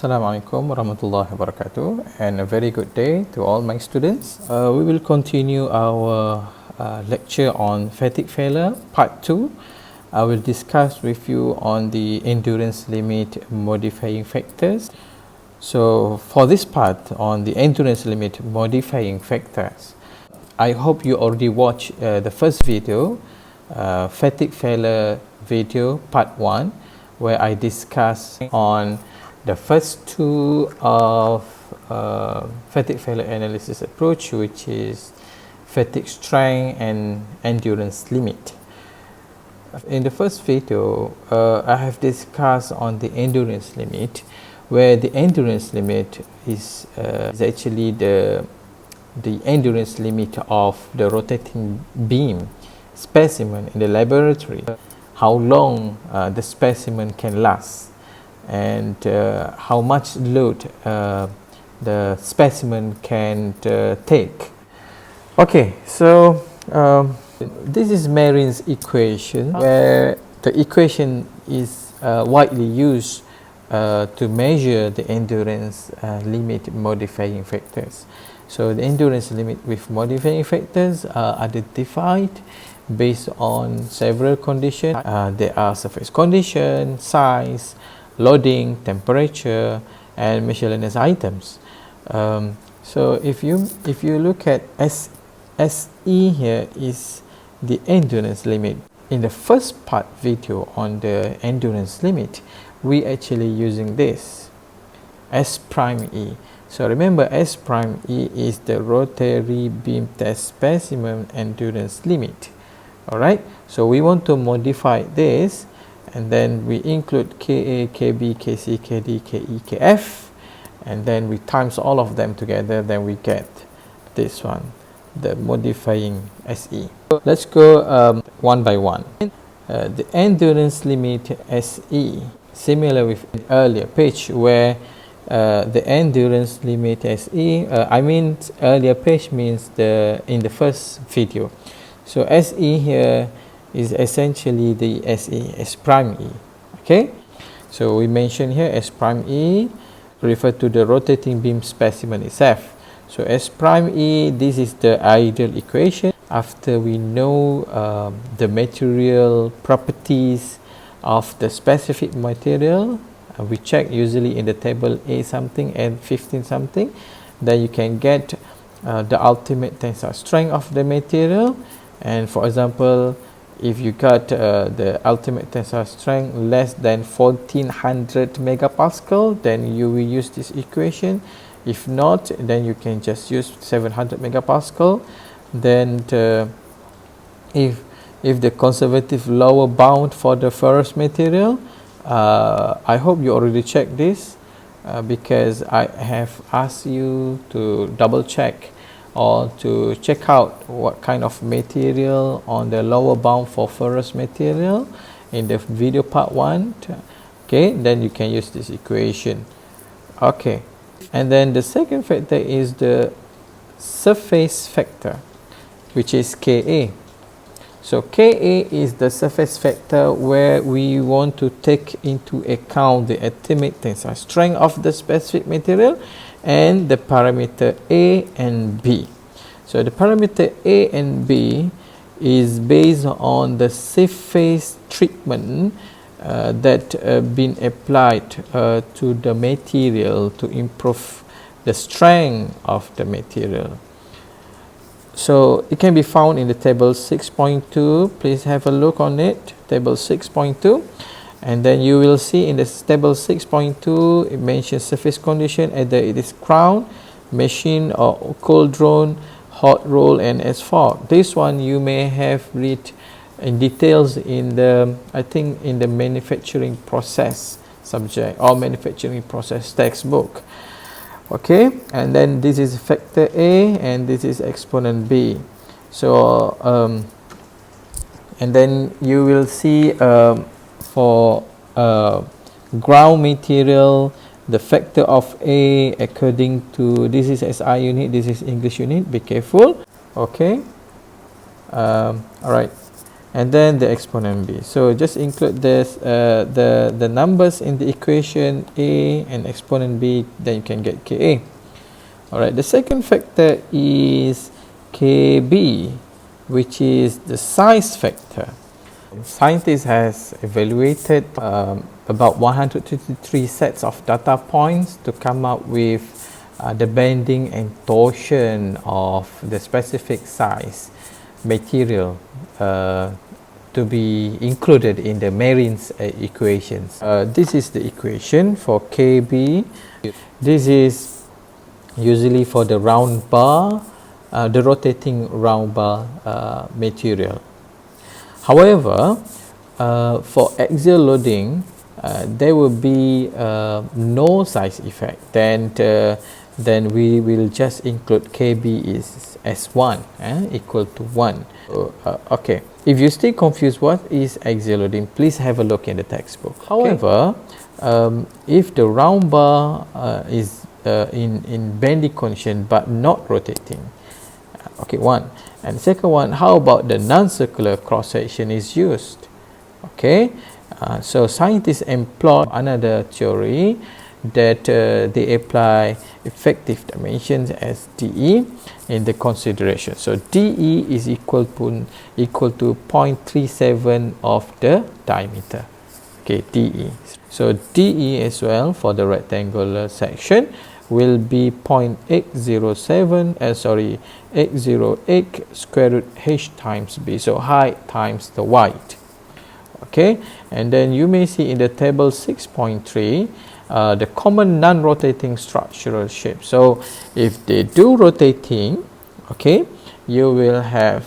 Assalamualaikum warahmatullahi wabarakatuh, and a very good day to all my students. We will continue our lecture on fatigue failure part 2. I will discuss with you on the endurance limit modifying factors. So for this part on the endurance limit modifying factors, I hope you already watched the first video, fatigue failure video part 1, where I discuss on the first two of fatigue failure analysis approach, which is fatigue strength and endurance limit. In the first video, I have discussed on the endurance limit, where the endurance limit is actually the endurance limit of the rotating beam specimen in the laboratory, how long the specimen can last, and how much load the specimen can take. Okay, so this is Marin's equation, where the equation is widely used to measure the endurance limit modifying factors. So the endurance limit with modifying factors are identified based on several conditions. There are surface condition, size, loading, temperature, and miscellaneous items. So if you look at SE here is the endurance limit. In the first part video on the endurance limit, we actually using this S prime E. So remember, S prime E is the rotary beam test specimen endurance limit. Alright, so we want to modify this, and then we include Ka, Kb, Kc, Kd, Ke, Kf, and then we times all of them together, then we get this one, the modifying SE. So let's go one by one. The endurance limit SE, similar with earlier page, where the endurance limit SE, I mean earlier page means in the first video. So SE here is essentially the SE, S prime E. Okay, so we mention here S prime E refer to the rotating beam specimen itself. So S prime E, this is the ideal equation. After we know the material properties of the specific material, we check usually in the table A something and 15 something, then you can get the ultimate tensile strength of the material. And for example, if you got the ultimate tensile strength less than 1400 megapascal, then you will use this equation. If not, then you can just use 700 megapascal. Then if the conservative lower bound for the ferrous material, I hope you already checked this, because I have asked you to double check or to check out what kind of material on the lower bound for ferrous material in the video part 1. Okay, then you can use this equation. Okay, and then the second factor is the surface factor, which is Ka. So Ka is the surface factor where we want to take into account the ultimate tensile strength of the specific material and the parameter A and B. So the parameter A and B is based on the surface treatment that been applied to the material to improve the strength of the material. So it can be found in the table 6.2. Please have a look on it, table 6.2. And then you will see in this table 6.2, it mentions surface condition, either it is crown, machine, or cold drawn, hot roll, and asphalt. This one you may have read in details in the, I think, in the manufacturing process subject or manufacturing process textbook. Okay, and then this is factor A and this is exponent B. So and then you will see for ground material, the factor of A according to, this is SI unit, this is English unit, be careful. Okay, all right. and then the exponent b. So just include this the numbers in the equation a and exponent b, then you can get Ka. Alright, the second factor is Kb, which is the size factor. Scientists has evaluated about 123 sets of data points to come up with the bending and torsion of the specific size material to be included in the Marin's equations. This is the equation for Kb. This is usually for the round bar, the rotating round bar material. However, for axial loading, there will be no size effect. Then we will just include Kb is as 1, equal to 1. Okay, if you still confused what is axial loading, please have a look in the textbook. However, if the round bar is in bending condition but not rotating, okay, one. And second one, how about the non-circular cross section is used? Okay, so scientists employ another theory that they apply effective dimensions as dE in the consideration. So dE is equal to 0.37 of the diameter. Okay, dE. So dE as well for the rectangular section will be 808 square root h times b, so height times the width. Okay, and then you may see in the table 6.3 the common non-rotating structural shape. So if they do rotating, okay, you will have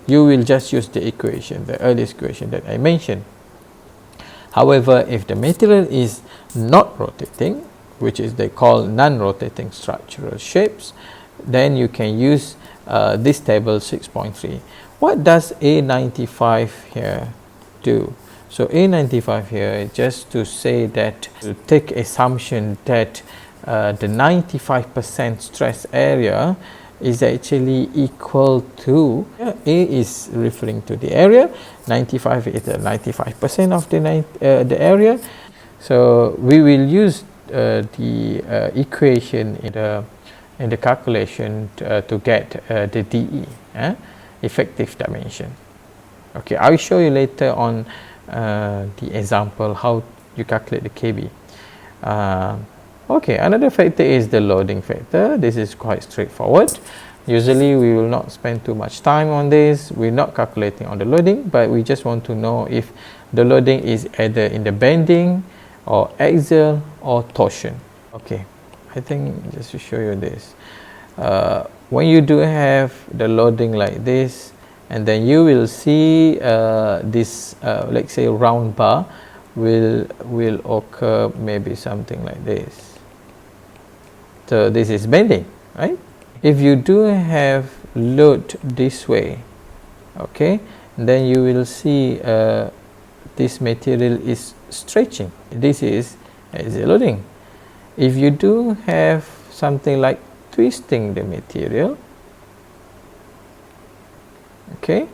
you will just use the equation, the earliest equation that I mentioned. However, if the material is not rotating, which is they call non-rotating structural shapes, then you can use this table 6.3. What does A95 here do? So A95 here is just to say that, to take assumption that the 95% stress area is actually equal to, A is referring to the area, 95 is the 95% of the area. So we will use the equation in the calculation to get the dE, effective dimension. Okay, I will show you later on the example how you calculate the Kb. Okay, another factor is the loading factor. This is quite straightforward. Usually we will not spend too much time on this. We're not calculating on the loading, but we just want to know if the loading is either in the bending or axial or torsion. Okay, I think just to show you this, when you do have the loading like this, and then you will see this let's say round bar will occur maybe something like this. So this is bending, right? If you do have load this way, okay, then you will see this material is stretching. This is axial loading. If you do have something like twisting the material, okay,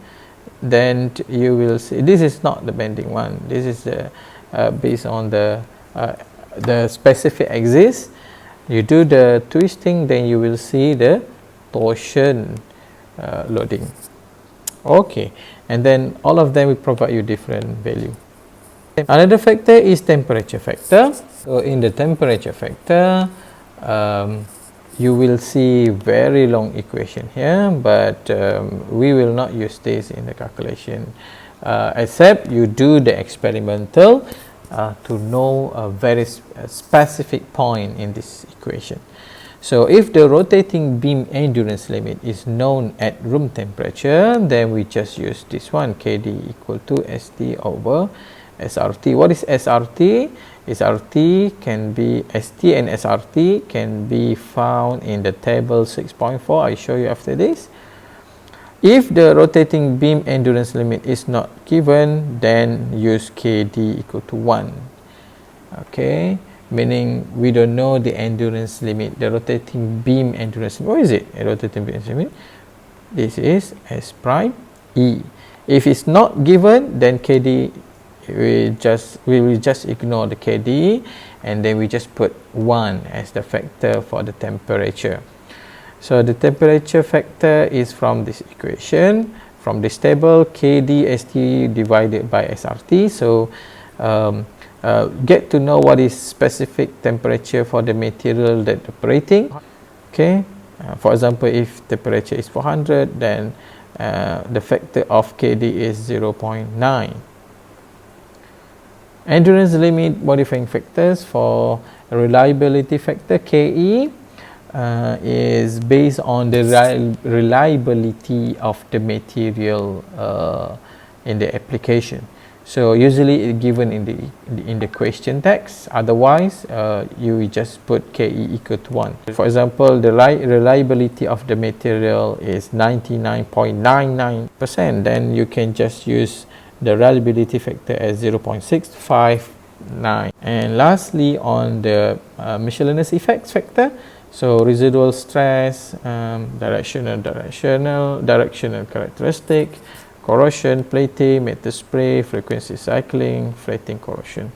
then you will see this is not the bending one. This is based on the specific axis. You do the twisting, then you will see the torsion loading. Okay, and then all of them will provide you different value. Another factor is temperature factor. So in the temperature factor, you will see very long equation here, but we will not use this in the calculation, except you do the experimental to know a very specific point in this equation. So if the rotating beam endurance limit is known at room temperature, then we just use this one, Kd equal to St over SRT. What is SRT? SRT can be, ST and SRT can be found in the table 6.4. I show you after this. If the rotating beam endurance limit is not given, then use Kd equal to 1. Okay, meaning we don't know the endurance limit, the rotating beam endurance limit. What is it? A rotating beam endurance limit. This is S prime E. If it's not given, then KD, we will just ignore the KD, and then we just put 1 as the factor for the temperature. So the temperature factor is from this equation, from this table, KD ST divided by SRT. So get to know what is specific temperature for the material that operating. Okay, for example, if temperature is 400, then the factor of KD is 0.9. Endurance limit modifying factors for reliability factor, KE, is based on the reliability of the material in the application. So usually it's given in the question text. Otherwise, you just put KE equal to 1. For example, the reliability of the material is 99.99%. Then you can just use the reliability factor as 0.659. And lastly, on the miscellaneous effects factor, so residual stress, directional characteristic, corrosion, plating, metal spray, frequency cycling, flattening corrosion.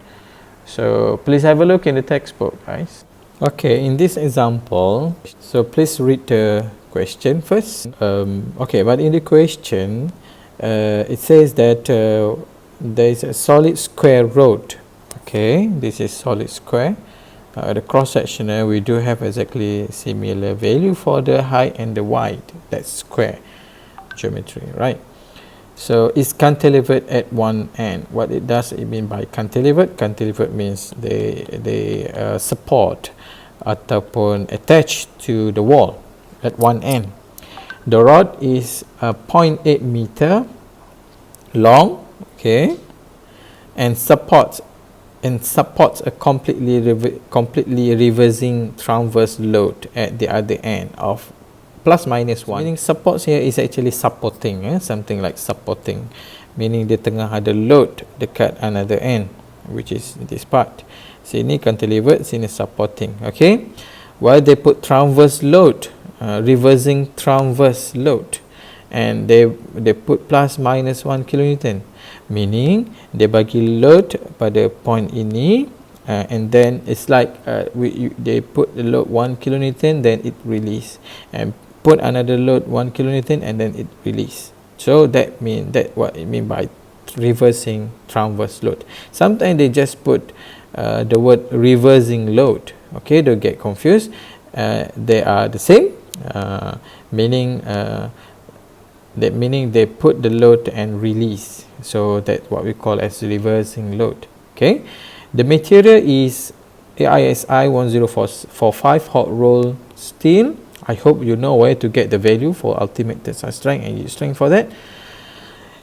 So please have a look in the textbook, guys. Okay, in this example, so please read the question first. Okay, but in the question, it says that there is a solid square road. Okay, this is solid square. The cross sectional, we do have exactly similar value for the height and the width. That's square geometry, right? So it's cantilevered at one end. What it does, it mean by cantilevered? Cantilevered means they support ataupun attach to the wall at one end. The rod is 0.8 meter long, okay, and supports a completely reversing transverse load at the other end of plus minus 1. Meaning supports here is actually supporting, something like supporting, meaning dia tengah ada load dekat another end, which is this part. Sini cantilevered, sini supporting, okay. While they put transverse load, reversing transverse load, and they put plus minus 1 kilonewton, meaning dia bagi load pada point ini, and then it's like they put the load 1 kilonewton, then it release, and put another load 1 kilonewton, and then it release. So that what it mean by reversing transverse load. Sometimes they just put the word reversing load, okay, don't get confused. They are the same, meaning they put the load and release. So that's what we call as reversing load. Okay, the material is AISI 10445 hot roll steel. I hope you know where to get the value for ultimate tensile strength and yield strength for that.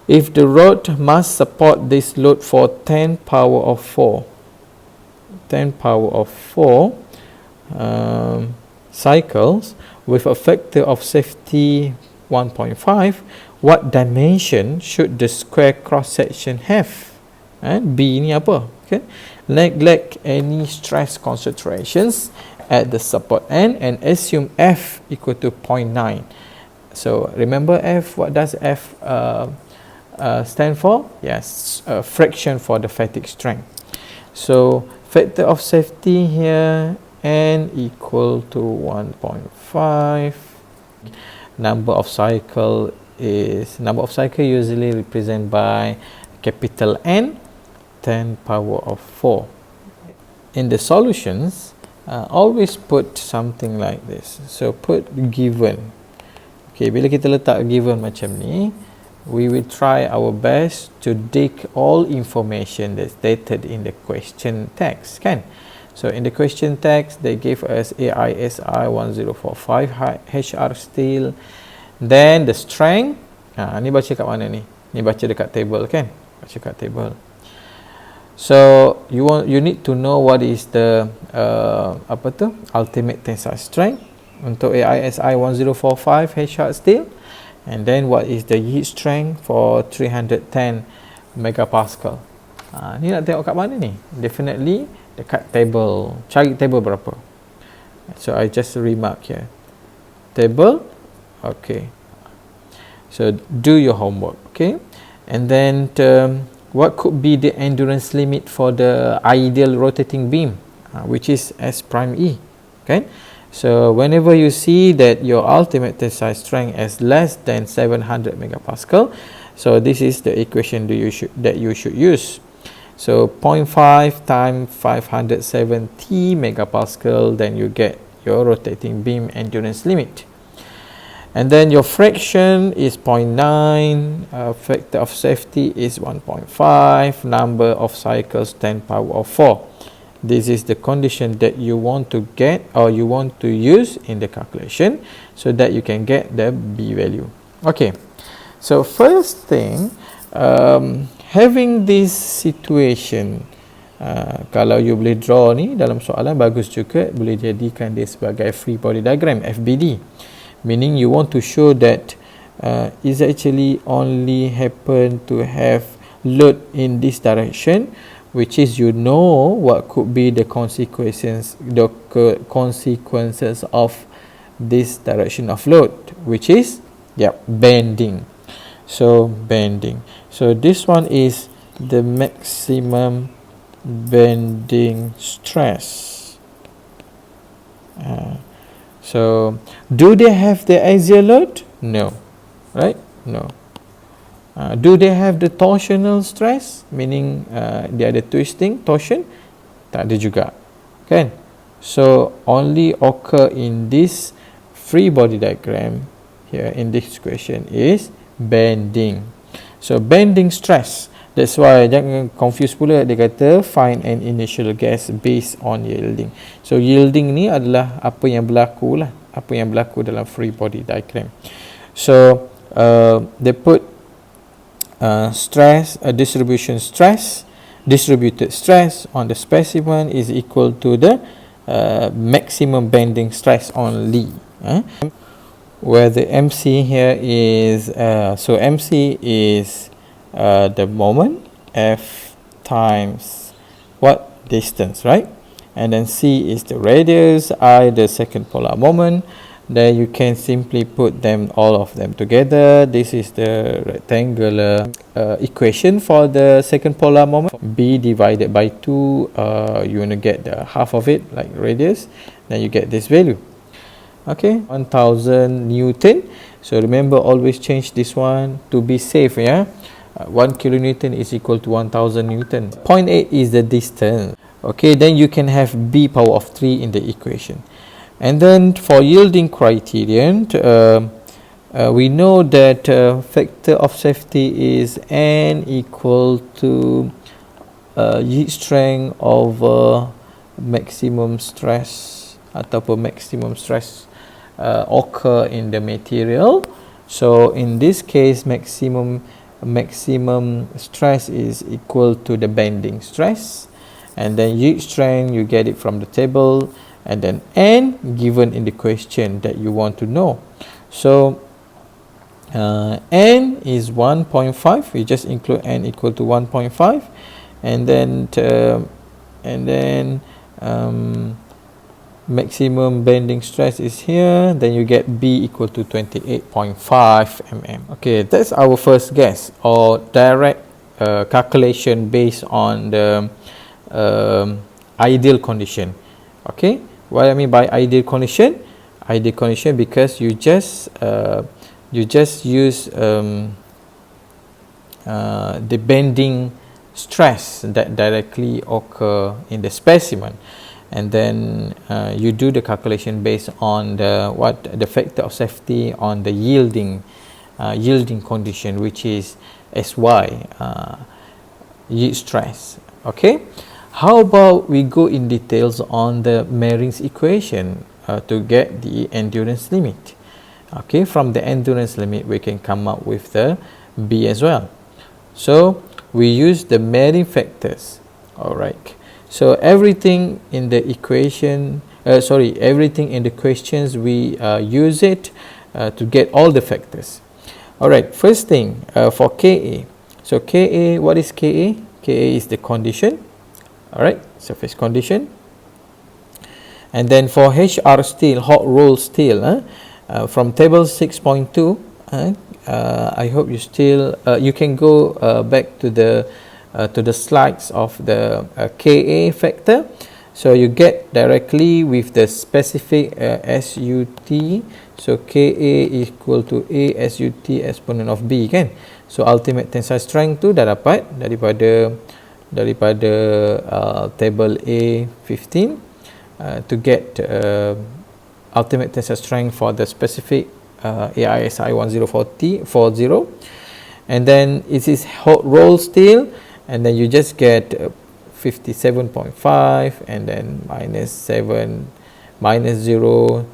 If the rod must support this load for 10 power of 4 cycles with a factor of safety 1.5, what dimension should the square cross section have? B ni apa? Okay, neglect any stress concentrations at the support end and assume F equal to 0.9. So remember F, what does F stand for? Yes, fraction for the fatigue strength. So factor of safety here, N equal to 1.5. Number of cycle usually represented by capital N, 10 power of 4. In the solutions, always put something like this. So put given. Okay, bila kita letak given macam ni, we will try our best to dig all information that's stated in the question text, kan? So in the question text, they gave us AISI 1045 HR steel. Then the strength. Ni baca kat mana ni? Ni baca dekat table, kan? Baca kat table. So you need to know what is the ultimate tensile strength untuk AISI 1045 HR steel, and then what is the yield strength for 310 megapascal. Ni nak tengok kat mana ni? Definitely dekat table. Cari table berapa. So I just remark here. Table. Okay. So do your homework, okay? And then what could be the endurance limit for the ideal rotating beam, which is S prime E, okay? So whenever you see that your ultimate tensile strength is less than 700 megapascal, so this is the equation that you should use. So 0.5 times 570 megapascal, then you get your rotating beam endurance limit. And then your fraction is 0.9, factor of safety is 1.5, number of cycles 10 power of 4. This is the condition that you want to get or you want to use in the calculation so that you can get the B value. Okay, so first thing, having this situation, kalau you boleh draw ni dalam soalan bagus juga, boleh jadikan dia sebagai free body diagram, FBD, meaning you want to show that is actually only happen to have load in this direction, which is you know what could be the consequences of this direction of load, which is bending. So bending, so this one is the maximum bending stress. So do they have the axial load? No, right? No. Do they have the torsional stress, meaning dia ada twisting, torsion? Tak ada juga, kan? So only occur in this free body diagram here in this question is bending. So bending stress, that's why jangan confuse pula, dia kata find an initial gas based on yielding. So yielding ni adalah apa yang berlaku lah, apa yang berlaku dalam free body diagram. So they put stress, distributed stress on the specimen is equal to the maximum bending stress on Lee. Where the MC here is, so MC is the moment, F times what? Distance, right? And then C is the radius, I the second polar moment. Then you can simply put them, all of them together. This is the rectangular equation for the second polar moment. B divided by 2, you want to get the half of it, like radius. Then you get this value. Okay, 1000 Newton. So remember, always change this one to be safe, yeah? 1 kilonewton is equal to 1000 Newton. 0.8 is the distance. Okay, then you can have B power of 3 in the equation. And then for yielding criterion, we know that factor of safety is N equal to yield strength over maximum stress ataupun maximum stress occur in the material. So in this case, maximum stress is equal to the bending stress, and then yield strength you get it from the table, and then N given in the question that you want to know. So N is 1.5. We just include N equal to 1.5, and then maximum bending stress is here. Then you get B equal to 28.5 mm. Okay, that's our first guess or direct calculation based on the ideal condition. Okay, what I mean by ideal condition? Ideal condition because you just use the bending stress that directly occur in the specimen, and then you do the calculation based on the factor of safety on the yielding condition, which is SY, yield stress. Okay, how about we go in details on the Maring's equation to get the endurance limit. Okay, from the endurance limit we can come up with the B as well. So we use the Maring factors. All right, so everything in the equation, everything in the questions we use it to get all the factors. All right, first thing for Ka. So Ka, what is Ka? Ka is the condition. All right, surface condition. And then for HR steel, hot rolled steel, from table 6.2, I hope you still you can go back to the slides of the Ka factor. So you get directly with the specific SUT. So Ka equal to A SUT exponent of B kan. So ultimate tensile strength tu dah dapat daripada table A15 to get ultimate tensile strength for the specific AISI 1040, and then it is hot roll steel, and then you just get 57.5 and then -7 -0,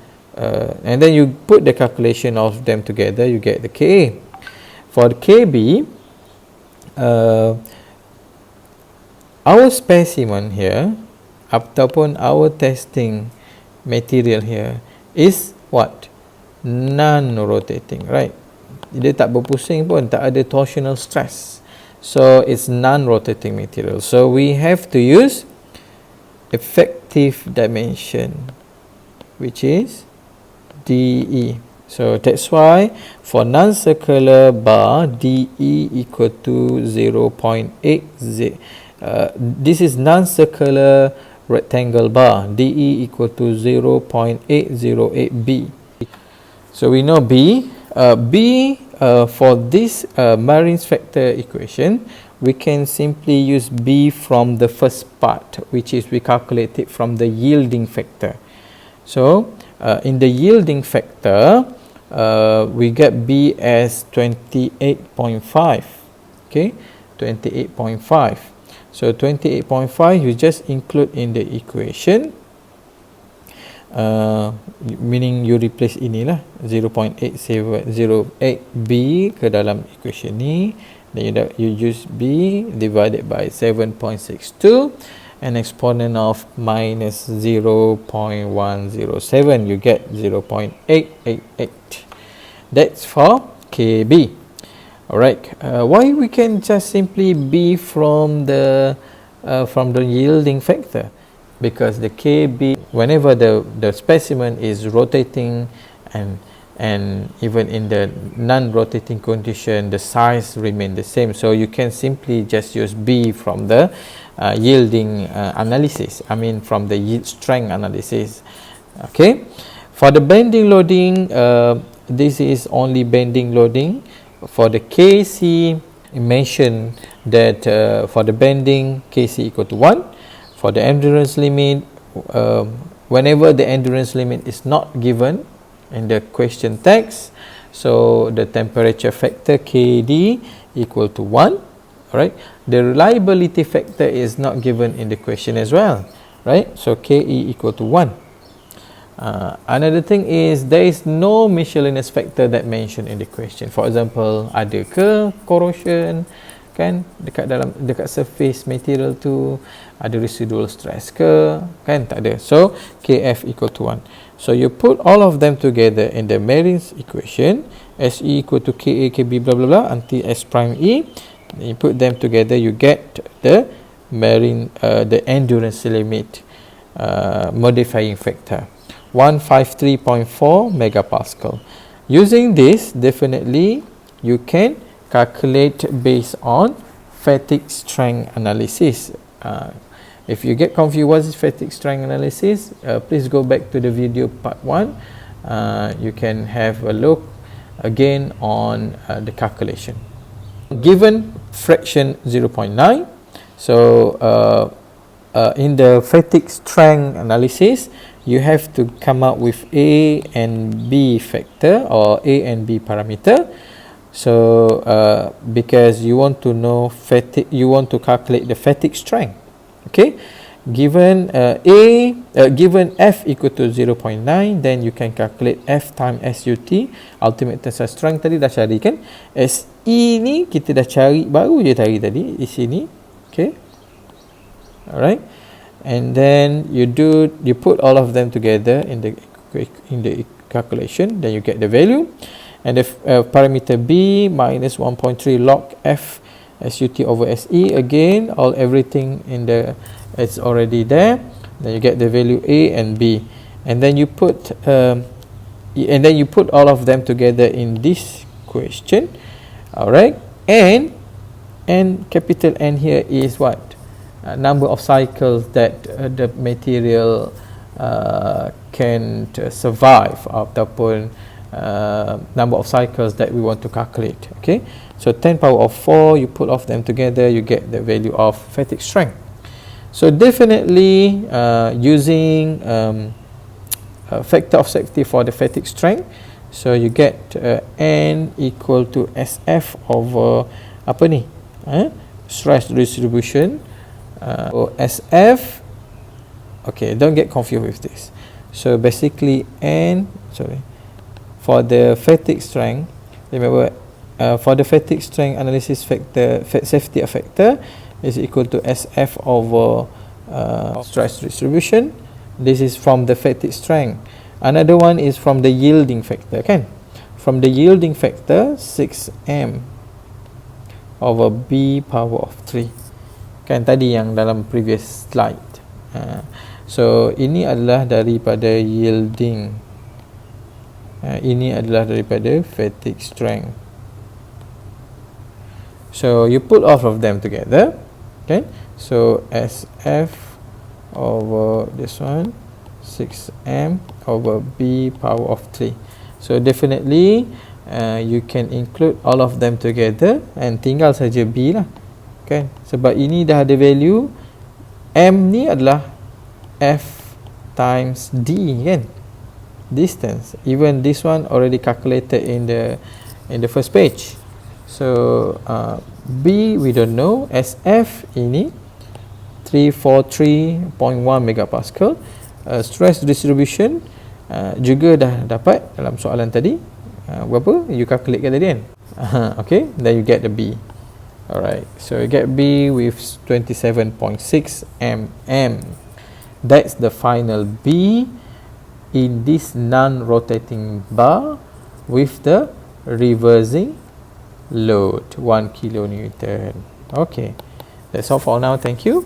and then you put the calculation of them together, you get the Ka. For the Kb, our specimen here ataupun our testing material here is what? Non-rotating, right? Dia tak berpusing pun, tak ada torsional stress. So it's non-rotating material. So we have to use effective dimension, which is DE. So that's why for non-circular bar, DE equal to 0.8. This is non-circular rectangle bar, DE equal to 0.808B. So we know B. For this Marin's factor equation, we can simply use B from the first part, which is we calculate it from the yielding factor. So in the yielding factor, we get B as 28.5. Okay, 28.5. So 28.5 you just include in the equation, meaning you replace inilah 0.8708B ke dalam equation ni, then you use B divided by 7.62 and exponent of minus 0.107, you get 0.888. That's for Kb. Alright, why we can just simply B from the yielding factor? Because the Kb, whenever the specimen is rotating and even in the non-rotating condition, the size remain the same. So you can simply just use B from the yielding analysis. I mean from the yield strength analysis. Okay. For the bending loading, this is only bending loading. For the Kc, mention that for the bending, Kc equal to 1. For the endurance limit, whenever the endurance limit is not given in the question text, so the temperature factor Kd equal to 1. Right? The reliability factor is not given in the question as well. Right? So Ke equal to 1. Another thing is there is no miscellaneous factor that mentioned in the question. For example, ada ke corrosion kan dekat surface material tu, ada residual stress ke kan, tak ada. So Kf equal to 1. So you put all of them together in the Marin's equation, Se equal to Ka Kb blah blah blah until S prime E. You put them together, you get the Marin the endurance limit modifying factor 153.4 megapascal. Using this, definitely you can calculate based on fatigue strength analysis. If you get confused what is fatigue strength analysis, please go back to the video part 1. You can have a look again on the calculation. Given fraction 0.9, so in the fatigue strength analysis, you have to come up with A and B factor or A and B parameter. So because you want to know you want to calculate the fatigue strength. Okay, given given F equal to 0.9, then you can calculate F times SUT, ultimate tensile strength. Tadi dah cari kan, SE ni kita dah cari, baru je cari tadi di sini. Okay, alright, and then you put all of them together in the calculation, then you get the value. And the parameter B minus 1.3 log F SUT over SE, again everything in the it's already there. Then you get the value A and B, and then you put all of them together in this question. Alright, and capital N here is what? Number of cycles that the material can survive, ataupun number of cycles that we want to calculate. Okay, so 10 power of 4, you put off them together, you get the value of fatigue strength. So definitely using factor of safety for the fatigue strength, so you get N equal to SF over apa ni, stress distribution. So SF, okay, don't get confused with this. So basically for the fatigue strength, remember for the fatigue strength analysis factor, safety factor is equal to SF over stress distribution. This is from the fatigue strength. Another one is from the yielding factor, kan? From the yielding factor, 6M over B power of 3. Kan tadi yang dalam previous slide. So ini adalah daripada yielding. Ini adalah daripada fatigue strength. So you put all of them together. Okay. So SF over this one, 6M over B power of 3. So definitely you can include all of them together and tinggal saja B lah. Kan? Sebab ini dah ada value, M ni adalah F times D, kan? Distance. Even this one already calculated in the first page. So B we don't know. SF ini 343.1 megapascal. Stress distribution juga dah dapat dalam soalan tadi. Berapa? You calculate kan tadi, kan? Okay, then you get the B. Alright, so you get B with 27.6 mm. That's the final B in this non-rotating bar with the reversing load 1 kilonewton. Okay, that's all for now. Thank you.